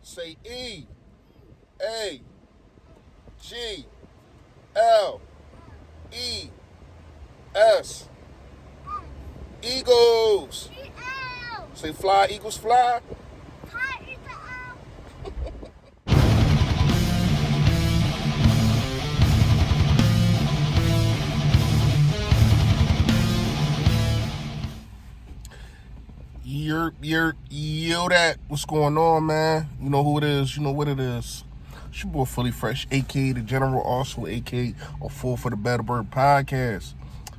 Say E, A, G, L, E, S. Eagles. Say fly, Eagles fly. Yo, that. What's going on, man? You know who it is. You know what it is. It's your boy Fully Fresh, a.k.a. The General, also a.k.a. a Full for the Better Bird podcast.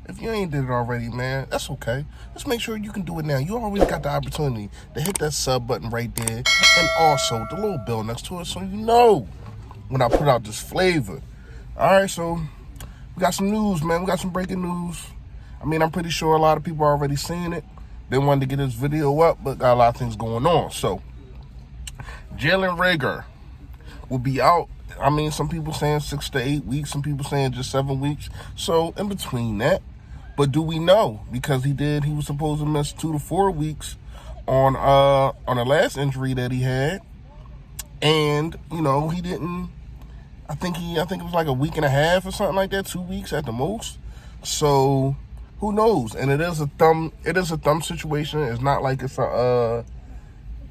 If you ain't did it already, man, that's okay. Just make sure you can do it now. You always got the opportunity to hit that sub button right there. And also the little bell next to it so you know when I put out this flavor. All right, so we got some news, man. We got some breaking news. I mean, I'm pretty sure a lot of people are already seeing it. They wanted to get this video up, but got a lot of things going on. So, Jalen Reagor will be out. I mean, some people saying 6 to 8 weeks. Some people saying just 7 weeks. So, in between that. But do we know? Because he was supposed to miss 2 to 4 weeks on the last injury that he had. And, you know, he didn't. I think it was like a week and a half or something like that. 2 weeks at the most. So, who knows? And it is a thumb situation. It's not like it's an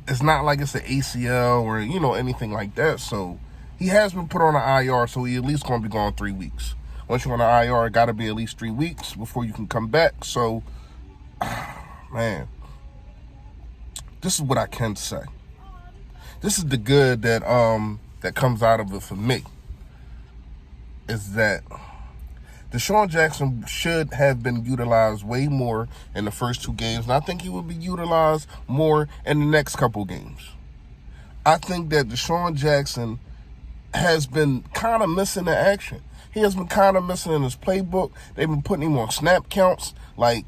ACL or, you know, anything like that. So he has been put on an IR, so he at least going to be gone 3 weeks. Once you're on an IR, it got to be at least 3 weeks before you can come back. So, man, this is what I can say. This is the good that comes out of it for me. Is that Deshaun Jackson should have been utilized way more in the first 2 games, and I think he will be utilized more in the next couple games. I think that Deshaun Jackson has been kind of missing the action. He has been kind of missing in his playbook. They've been putting him on snap counts. Like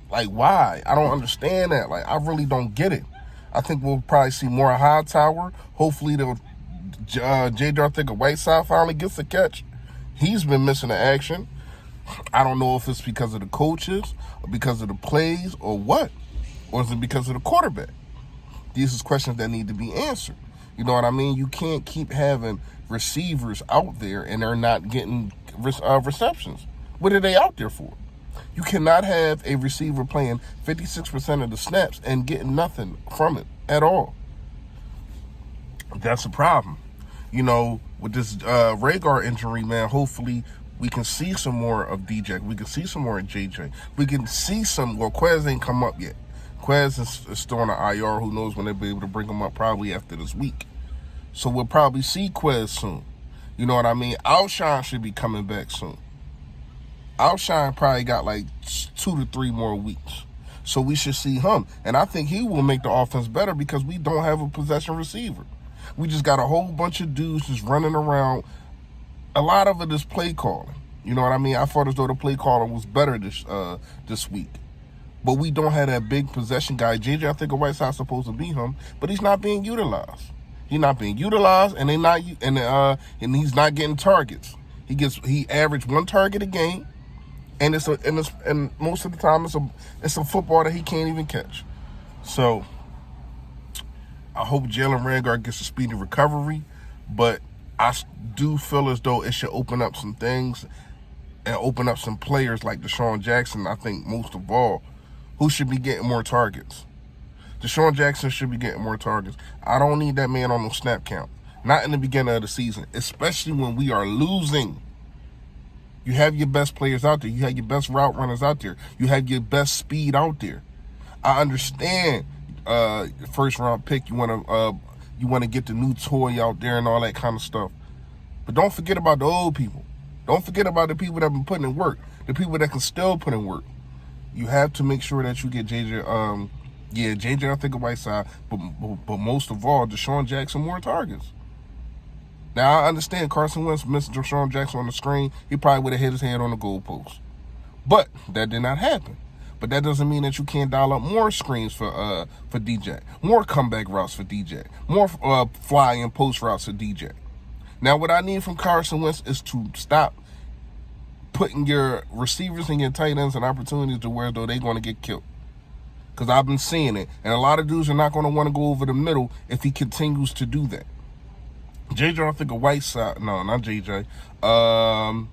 why? I don't understand that. Like, I really don't get it. I think we'll probably see more Hightower. Hopefully, J.J. Whiteside finally gets the catch. He's been missing the action. I don't know if it's because of the coaches or because of the plays or what. Or is it because of the quarterback? These are questions that need to be answered. You know what I mean? You can't keep having receivers out there and they're not getting receptions. What are they out there for? You cannot have a receiver playing 56% of the snaps and getting nothing from it at all. That's a problem. You know, with this Reagor injury, man, hopefully we can see some more of DJ. We can see some more of JJ. We can see Quez ain't come up yet. Quez is still on the IR. Who knows when they'll be able to bring him up, probably after this week. So we'll probably see Quez soon. You know what I mean? Alshon should be coming back soon. Alshon probably got like 2 to 3 more weeks. So we should see him. And I think he will make the offense better because we don't have a possession receiver. We just got a whole bunch of dudes just running around. A lot of it is play calling. You know what I mean? I thought as though the play calling was better this week. But we don't have that big possession guy. J.J. Whiteside's supposed to be him, but he's not being utilized. He's not being utilized, and and he's not getting targets. He averaged 1 target a game, and most of the time it's a football that he can't even catch. So I hope Jalen Reagor gets a speedy recovery, but I do feel as though it should open up some things and open up some players like Deshaun Jackson, I think most of all, who should be getting more targets. Deshaun Jackson should be getting more targets. I don't need that man on no snap count. Not in the beginning of the season, especially when we are losing. You have your best players out there. You have your best route runners out there. You have your best speed out there. I understand first round pick. You want to get the new toy out there and all that kind of stuff. But don't forget about the old people. Don't forget about the people that have been putting in work. The people that can still put in work. You have to make sure that you get JJ. JJ, I think of Whiteside, but most of all, Deshaun Jackson more targets. Now I understand Carson Wentz missed Deshaun Jackson on the screen. He probably would have hit his head on the goalpost, but that did not happen. But that doesn't mean that you can't dial up more screens for DJ, more comeback routes for DJ, more fly and post routes for DJ. Now, what I need from Carson Wentz is to stop putting your receivers and your tight ends in opportunities to where though they're going to get killed. because I've been seeing it. And a lot of dudes are not going to want to go over the middle if he continues to do that. JJ, I think a white side. No, not JJ. Jalen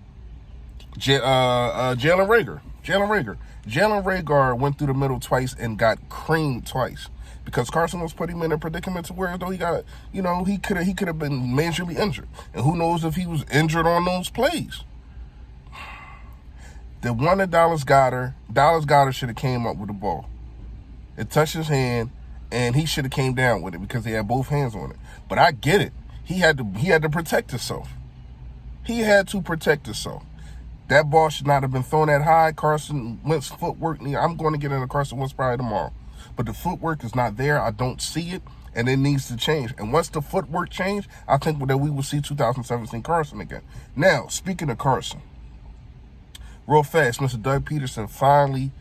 Reagor. Jalen Reagor went through the middle twice and got creamed twice because Carson was putting him in a predicament to where though he got, he could have been majorly injured, and who knows if he was injured on those plays. The one that Dallas Goedert should have came up with the ball. It touched his hand, and he should have came down with it because he had both hands on it. But I get it. He had to protect himself. He had to protect himself. That ball should not have been thrown that high. Carson Wentz footwork. I'm going to get into Carson Wentz probably tomorrow. But the footwork is not there. I don't see it, and it needs to change. And once the footwork change, I think that we will see 2017 Carson again. Now, speaking of Carson, real fast, Mr. Doug Peterson finally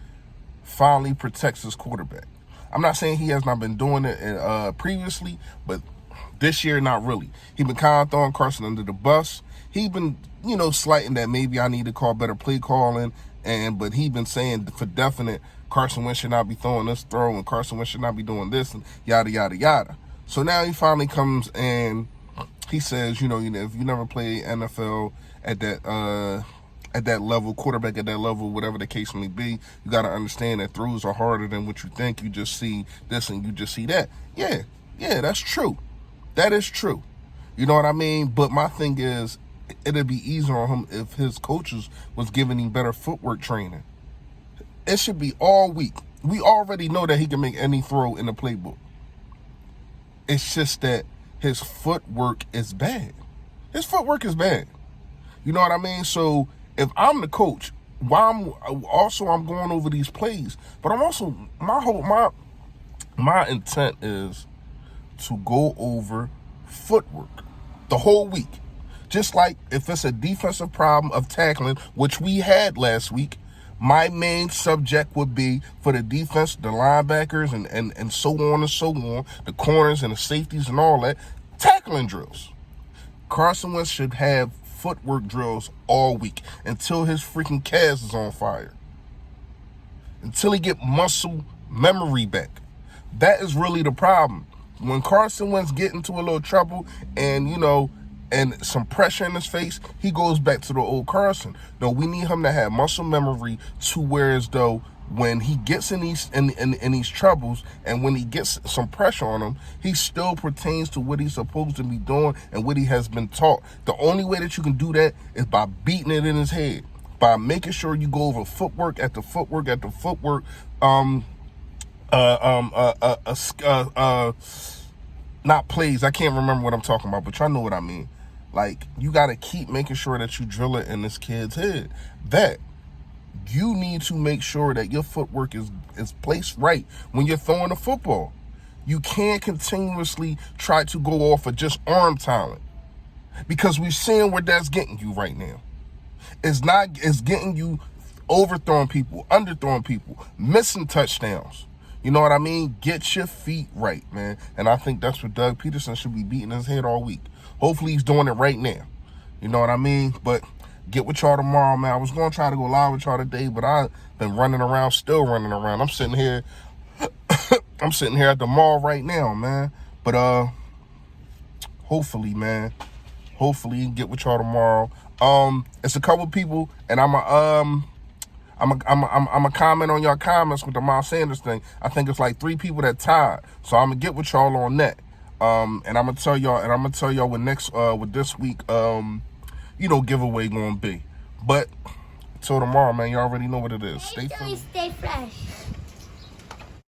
protects his quarterback. I'm not saying he has not been doing it previously, but this year, not really. He been kind of throwing Carson under the bus. He been, slighting that maybe I need to call better play calling, but he been saying for definite Carson Wentz should not be throwing this throw and Carson Wentz should not be doing this and yada, yada, yada. So now he finally comes and he says, if you never play NFL at that level, quarterback at that level, whatever the case may be, you got to understand that throws are harder than what you think. You just see this and you just see that. Yeah, that's true. That is true. You know what I mean? But my thing is, it'd be easier on him if his coaches was giving him better footwork training. It should be all week. We already know that he can make any throw in the playbook. It's just that his footwork is bad. His footwork is bad. You know what I mean? So if I'm the coach, I'm going over these plays, but I'm also my intent is to go over footwork the whole week. Just like if it's a defensive problem of tackling, which we had last week, my main subject would be for the defense, the linebackers, and so on and so on, the corners and the safeties and all that, tackling drills. Carson Wentz should have footwork drills all week until his freaking calves is on fire. Until he get muscle memory back. That is really the problem. When Carson Wentz get into a little trouble and, and some pressure in his face, he goes back to the old Carson. No, we need him to have muscle memory to where as though when he gets in these troubles and when he gets some pressure on him, he still pertains to what he's supposed to be doing and what he has been taught. The only way that you can do that is by beating it in his head, by making sure you go over footwork after footwork after footwork, not plays. I can't remember what I'm talking about, but y'all know what I mean. Like, you got to keep making sure that you drill it in this kid's head. That you need to make sure that your footwork is placed right when you're throwing the football. You can't continuously try to go off of just arm talent, because we're seeing where that's getting you right now. It's getting you overthrowing people, underthrowing people, missing touchdowns. You know what I mean? Get your feet right, man. And I think that's what Doug Peterson should be beating his head all week. Hopefully he's doing it right now. You know what I mean? But get with y'all tomorrow, man. I was going to try to go live with y'all today, but I've been still running around. I'm sitting here at the mall right now, man. But hopefully, man. Hopefully get with y'all tomorrow. It's a couple people, and I'm a comment on y'all comments with the Miles Sanders thing. I think it's like 3 people that tied. So I'm gonna get with y'all on that. And I'm gonna tell y'all what next with this week giveaway gonna be. But till tomorrow, man, you already know what it is. Stay fresh.